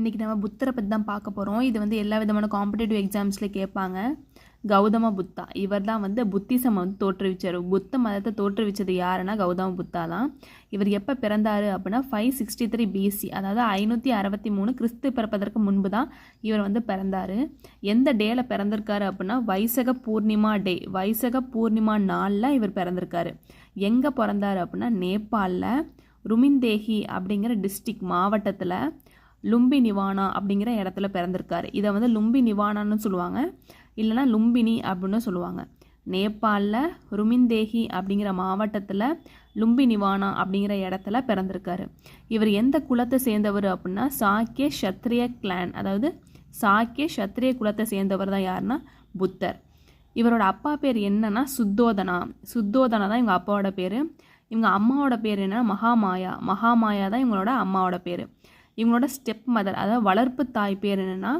இன்றைக்கி நம்ம புத்தரை பற்றி தான் பார்க்க போகிறோம். இது வந்து எல்லா விதமான காம்படிட்டிவ் எக்ஸாம்ஸில் கேட்பாங்க. கௌதம புத்தா இவர் தான் வந்து புத்திசம் வந்து தோற்றுவிச்சார். புத்த மதத்தை தோற்றுவிச்சது யாருன்னா கௌதம புத்தா தான். இவர் எப்போ பிறந்தார் அப்படின்னா 563 BC, அதாவது 563 கிறிஸ்து பிறப்பதற்கு முன்பு தான் இவர் வந்து பிறந்தார். எந்த டேல பிறந்திருக்காரு அப்படின்னா வைசக பூர்ணிமா டே, வைசக பூர்ணிமா நாளில் இவர் பிறந்திருக்காரு. எங்கே பிறந்தார் அப்படின்னா நேபாளில் ருமிந்தேஹி அப்படிங்கிற டிஸ்ட்ரிக்ட் மாவட்டத்தில் லும்பி நிவானா அப்படிங்கிற இடத்துல பிறந்திருக்காரு. இதை வந்து லும்பி நிவானான்னு சொல்லுவாங்க, இல்லைனா லும்பினி அப்படின்னு சொல்லுவாங்க. நேபாளில் ருமிந்தேஹி அப்படிங்கிற மாவட்டத்தில் லும்பி நிவானா அப்படிங்கிற இடத்துல பிறந்திருக்காரு. இவர் எந்த குலத்தை சேர்ந்தவர் அப்படின்னா சாக்கிய சத்திரிய கிளான், அதாவது சாக்கிய சத்திரிய குலத்தை சேர்ந்தவர் தான் யாருன்னா புத்தர். இவரோட அப்பா பேர் என்னன்னா சுத்தோதனா. சுத்தோதனா தான் இவங்க அப்பாவோட பேர். இவங்க அம்மாவோட பேர் என்னன்னா மகாமாயா. மகாமாயா தான் இவங்களோட அம்மாவோட பேர். இவங்களோட ஸ்டெப் மதர், அதாவது வளர்ப்பு தாய் பேர் என்னென்னா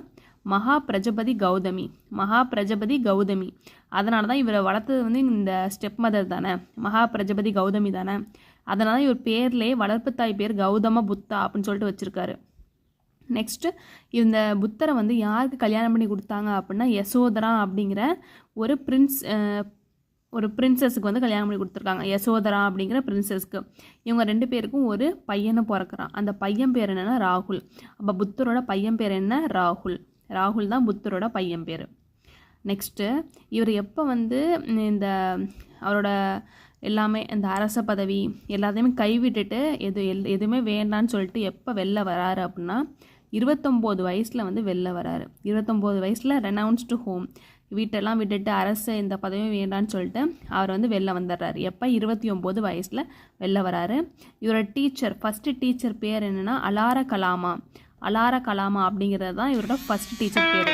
மகா பிரஜபதி கௌதமி. மகா பிரஜபதி கௌதமி, அதனால தான் இவரை வளர்த்தது வந்து இந்த ஸ்டெப் மதர் தானே, மகா பிரஜபதி கௌதமி தானே. அதனால தான் இவர் பேர்லேயே வளர்ப்பு தாய் பேர் கௌதம புத்தா அப்படின்னு சொல்லிட்டு வச்சுருக்காரு. நெக்ஸ்ட்டு இந்த புத்தரை வந்து யாருக்கு கல்யாணம் பண்ணி கொடுத்தாங்க அப்படின்னா யசோதரா அப்படிங்கிற ஒரு பிரின்சஸுக்கு வந்து கல்யாணம் பண்ணி கொடுத்துருக்காங்க. யசோதரா அப்படிங்கிற பிரின்சஸ்க்கு. இவங்க 2 பேருக்கும் ஒரு பையனை பிறக்கிறான். அந்த பையன் பேர் என்னென்னா ராகுல். அப்போ புத்தரோட பையன் பேர் என்ன? ராகுல். ராகுல் தான் புத்தரோட பையன் பேர். நெக்ஸ்ட்டு இவர் எப்போ வந்து இந்த அவரோட எல்லாமே இந்த அரச பதவி எல்லாத்தையுமே கைவிட்டுட்டு எதுவுமே வேண்டான்னு சொல்லிட்டு எப்போ வெளில வராரு அப்படின்னா 29 வயசில் வந்து வெளில வராரு. 29 வயசில் ரெனவுன்ஸ் டு ஹோம், வீட்டெல்லாம் விட்டுட்டு அரசு இந்த பதவியும் வேண்டான்னு சொல்லிட்டு அவர் வந்து வெளில வந்துடுறாரு. எப்போ? 29 வயசில் வெளில வராரு. இவரோட டீச்சர், ஃபஸ்ட்டு டீச்சர் பேர் என்னென்னா அலார கலாமா. அலார கலாமா அப்படிங்கிறது தான் இவரோட ஃபஸ்ட் டீச்சர் பேர்.